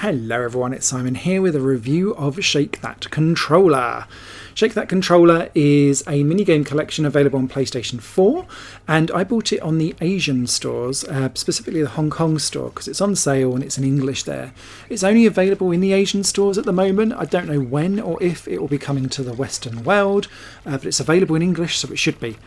Hello everyone, it's Simon here with a review of Shake That Controller. Shake That Controller is a minigame collection available on PlayStation 4, and I bought it on the Asian stores, specifically the Hong Kong store, because it's on sale and it's in English there. It's only available in the Asian stores at the moment. I don't know when or if it will be coming to the Western world, but it's available in English, so it should be.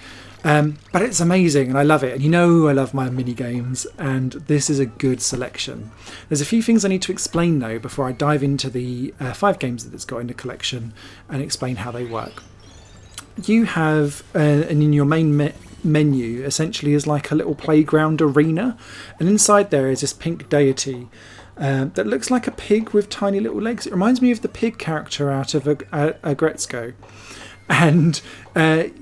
But it's amazing and I love it, and you know I love my mini games, and this is a good selection. There's a few things I need to explain though before I dive into the 5 games that it's got in the collection and explain how they work. You have, and in your main menu essentially is like a little playground arena, and inside there is this pink deity that looks like a pig with tiny little legs. It reminds me of the pig character out of Aggretsuko. And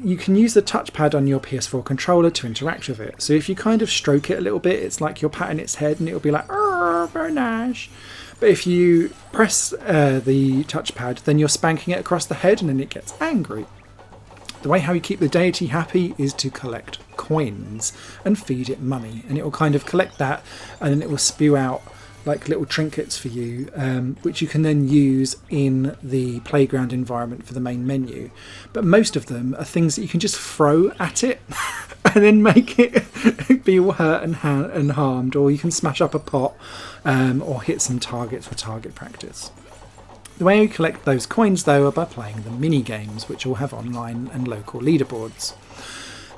you can use the touchpad on your PS4 controller to interact with it. So if you kind of stroke it a little bit, it's like you're patting its head and it'll be like, "Oh, very nice." But if you press the touchpad, then you're spanking it across the head and then it gets angry. The way how you keep the deity happy is to collect coins and feed it money. And it will kind of collect that, and then it will spew out like little trinkets for you, which you can then use in the playground environment for the main menu. But most of them are things that you can just throw at it and then make it be all hurt and harmed, or you can smash up a pot or hit some targets for target practice. The way you collect those coins though are by playing the mini games, which all have online and local leaderboards.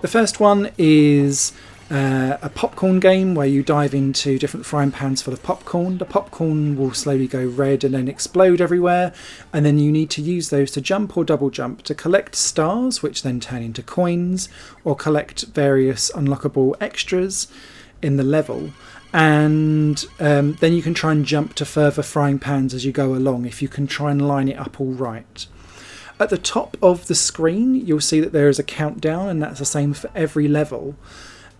The first one is a popcorn game where you dive into different frying pans full of popcorn. The popcorn will slowly go red and then explode everywhere, and then you need to use those to jump or double jump to collect stars, which then turn into coins, or collect various unlockable extras in the level. And then you can try and jump to further frying pans as you go along if you can try and line it up all right. At the top of the screen you'll see that there is a countdown, and that's the same for every level.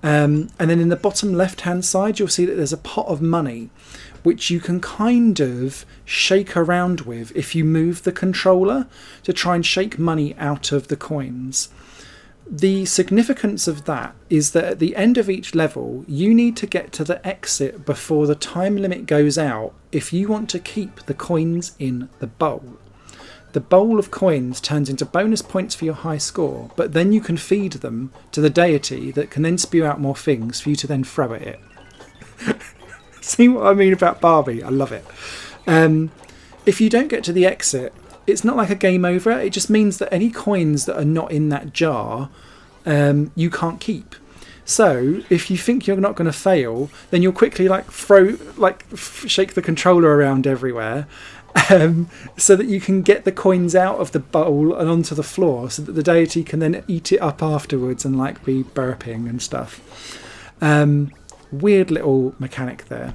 And then in the bottom left hand side you'll see that there's a pot of money which you can kind of shake around with if you move the controller to try and shake money out of the coins. The significance of that is that at the end of each level you need to get to the exit before the time limit goes out if you want to keep the coins in the bowl. The bowl of coins turns into bonus points for your high score, but then you can feed them to the deity that can then spew out more things for you to then throw at it. See what I mean about Barbie? I love it. If you don't get to the exit, it's not like a game over. It just means that any coins that are not in that jar, you can't keep. So if you think you're not going to fail, then you'll quickly shake the controller around everywhere, so that you can get the coins out of the bowl and onto the floor, so that the deity can then eat it up afterwards and like be burping and stuff. Weird little mechanic there.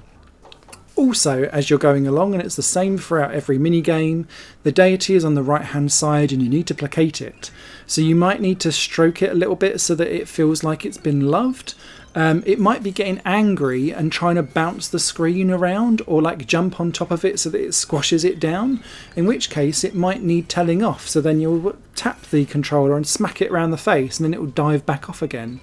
Also, as you're going along, and it's the same throughout every mini game, the deity is on the right hand side and you need to placate it. So you might need to stroke it a little bit so that it feels like it's been loved. It might be getting angry and trying to bounce the screen around, or like jump on top of it so that it squashes it down, in which case it might need telling off. So then you'll tap the controller and smack it around the face and then it will dive back off again.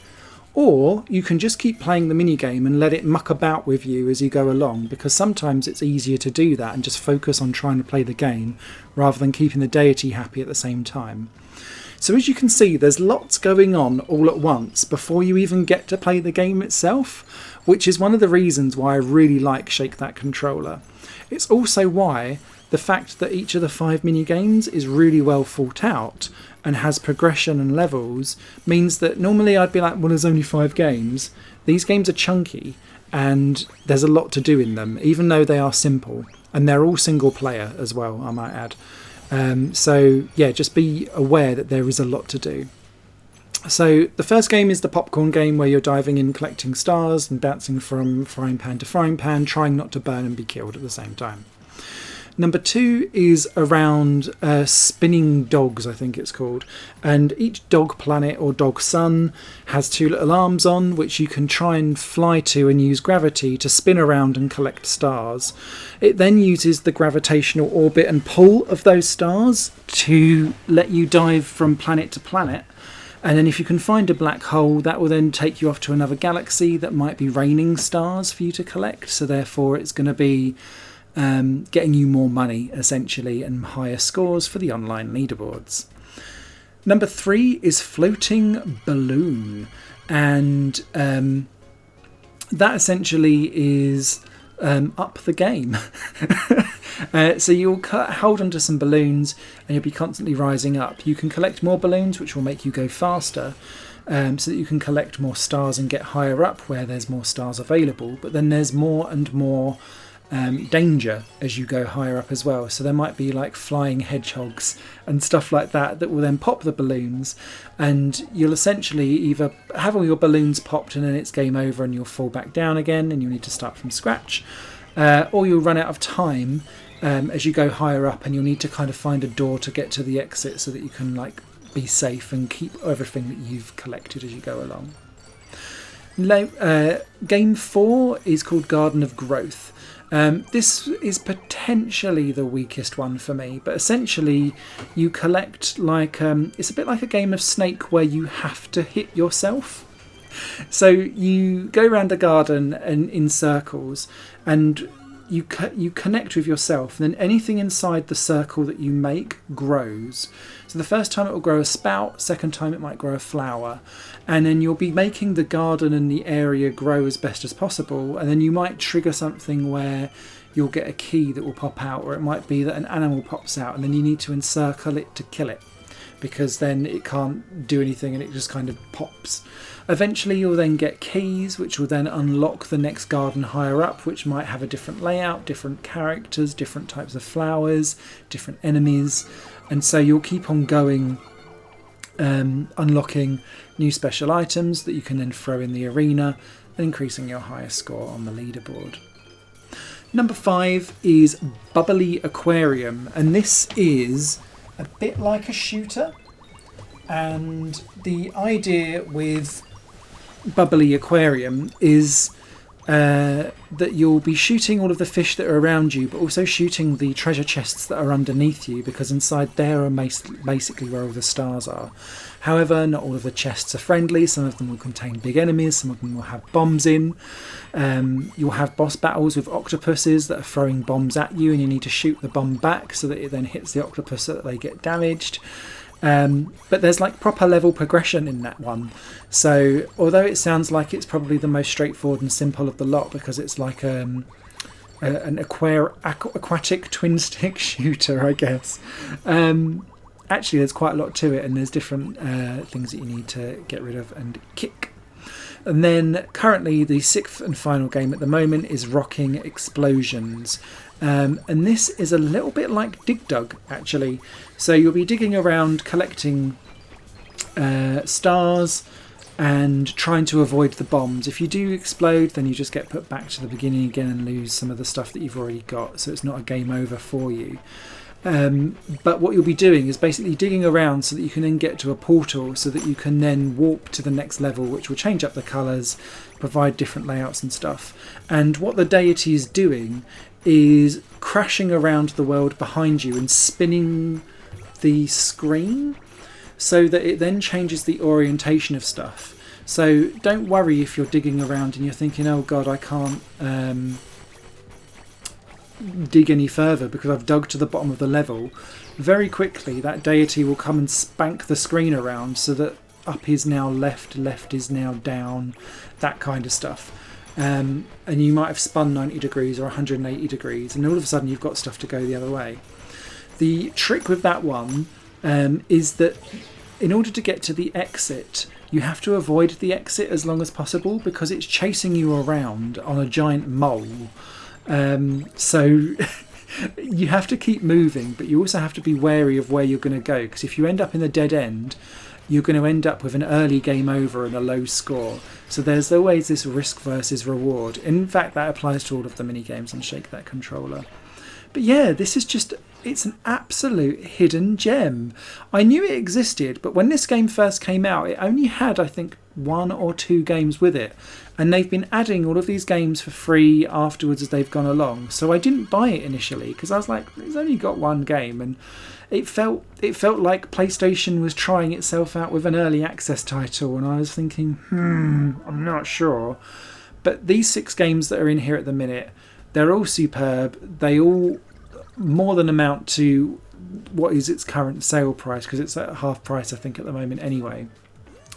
Or you can just keep playing the minigame and let it muck about with you as you go along, because sometimes it's easier to do that and just focus on trying to play the game rather than keeping the deity happy at the same time. So as you can see, there's lots going on all at once before you even get to play the game itself, which is one of the reasons why I really like Shake That Controller. It's also why the fact that each of the 5 mini games is really well thought out and has progression and levels means that normally I'd be like, well, there's only 5 games. These games are chunky and there's a lot to do in them, even though they are simple, and they're all single player as well, I might add. So yeah, just be aware that there is a lot to do. So the first game is the popcorn game, where you're diving in, collecting stars and bouncing from frying pan to frying pan, trying not to burn and be killed at the same time. Number 2 is around spinning dogs, I think it's called, and each dog planet or dog sun has 2 little arms on, which you can try and fly to and use gravity to spin around and collect stars. It then uses the gravitational orbit and pull of those stars to let you dive from planet to planet, and then if you can find a black hole, that will then take you off to another galaxy that might be raining stars for you to collect, so therefore it's going to be getting you more money essentially and higher scores for the online leaderboards. Number 3 is Floating Balloon, and that essentially is up the game. So you'll hold onto some balloons and you'll be constantly rising up. You can collect more balloons, which will make you go faster, so that you can collect more stars and get higher up where there's more stars available. But then there's more and more danger as you go higher up as well. So there might be like flying hedgehogs and stuff like that will then pop the balloons, and you'll essentially either have all your balloons popped and then it's game over and you'll fall back down again and you'll need to start from scratch, or you'll run out of time as you go higher up and you'll need to kind of find a door to get to the exit so that you can like be safe and keep everything that you've collected as you go along. Game 4 is called Garden of Growth. This is potentially the weakest one for me, but essentially you collect like it's a bit like a game of Snake where you have to hit yourself. So you go around the garden and in circles, and you connect with yourself, and then anything inside the circle that you make grows. So the first time it will grow a spout, second time it might grow a flower, and then you'll be making the garden and the area grow as best as possible, and then you might trigger something where you'll get a key that will pop out, or it might be that an animal pops out and then you need to encircle it to kill it, because then it can't do anything and it just kind of pops. Eventually you'll then get keys, which will then unlock the next garden higher up, which might have a different layout, different characters, different types of flowers, different enemies, and so you'll keep on going, unlocking new special items that you can then throw in the arena and increasing your highest score on the leaderboard. Number 5 is Bubbly Aquarium, and this is a bit like a shooter, and the idea with Bubbly Aquarium is that you'll be shooting all of the fish that are around you, but also shooting the treasure chests that are underneath you, because inside there are basically where all the stars are. However, not all of the chests are friendly. Some of them will contain big enemies, some of them will have bombs in. You'll have boss battles with octopuses that are throwing bombs at you, and you need to shoot the bomb back so that it then hits the octopus so that they get damaged. But there's like proper level progression in that one. So although it sounds like it's probably the most straightforward and simple of the lot, because it's like an aquatic twin stick shooter, I guess. Actually, there's quite a lot to it, and there's different things that you need to get rid of and kick. And then currently the 6th and final game at the moment is Rocking Explosions. And this is a little bit like Dig Dug, actually. So you'll be digging around collecting stars and trying to avoid the bombs. If you do explode, then you just get put back to the beginning again and lose some of the stuff that you've already got. So it's not a game over for you. But what you'll be doing is basically digging around so that you can then get to a portal so that you can then warp to the next level, which will change up the colours, provide different layouts and stuff. And what the deity is doing is crashing around the world behind you and spinning the screen so that it then changes the orientation of stuff. So don't worry if you're digging around and you're thinking, oh god, I can't dig any further because I've dug to the bottom of the level. Very quickly that deity will come and spank the screen around so that up is now left, left is now down, that kind of stuff. And you might have spun 90 degrees or 180 degrees, and all of a sudden you've got stuff to go the other way. The trick with that one is that in order to get to the exit, you have to avoid the exit as long as possible because it's chasing you around on a giant mole. So you have to keep moving, but you also have to be wary of where you're going to go, because if you end up in the dead end, you're going to end up with an early game over and a low score. So there's always this risk versus reward. In fact, that applies to all of the mini games on Shake That Controller. But yeah, this is just, it's an absolute hidden gem. I knew it existed, but when this game first came out, it only had, I think, 1 or 2 games with it. And they've been adding all of these games for free afterwards as they've gone along. So I didn't buy it initially because I was like, it's only got 1 game, and it felt like PlayStation was trying itself out with an early access title, and I was thinking, I'm not sure. But these 6 games that are in here at the minute They're all superb. They all more than amount to what is its current sale price, because it's at half price I think at the moment anyway.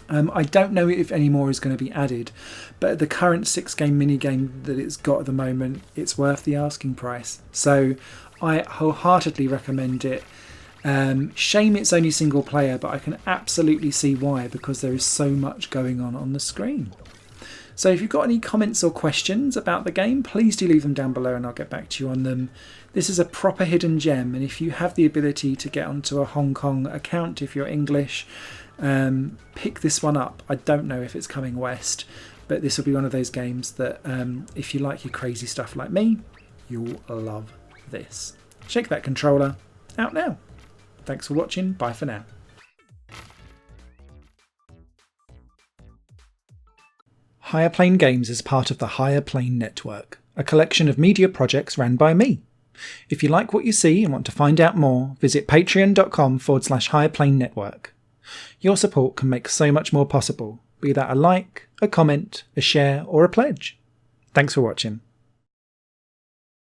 I don't know if any more is going to be added, but at the current 6-game minigame that it's got at the moment, it's worth the asking price. So I wholeheartedly recommend it. Shame it's only single player, but I can absolutely see why, because there is so much going on the screen. So if you've got any comments or questions about the game, please do leave them down below and I'll get back to you on them. This is a proper hidden gem, and if you have the ability to get onto a Hong Kong account, if you're English, pick this one up. I don't know if it's coming west, but this will be one of those games that if you like your crazy stuff like me, you'll love this. Shake That Controller, out now. Thanks for watching, bye for now. Higher Plane Games is part of the Higher Plane Network, a collection of media projects ran by me. If you like what you see and want to find out more, visit patreon.com/Higher Plane Network. Your support can make so much more possible, be that a like, a comment, a share, or a pledge. Thanks for watching.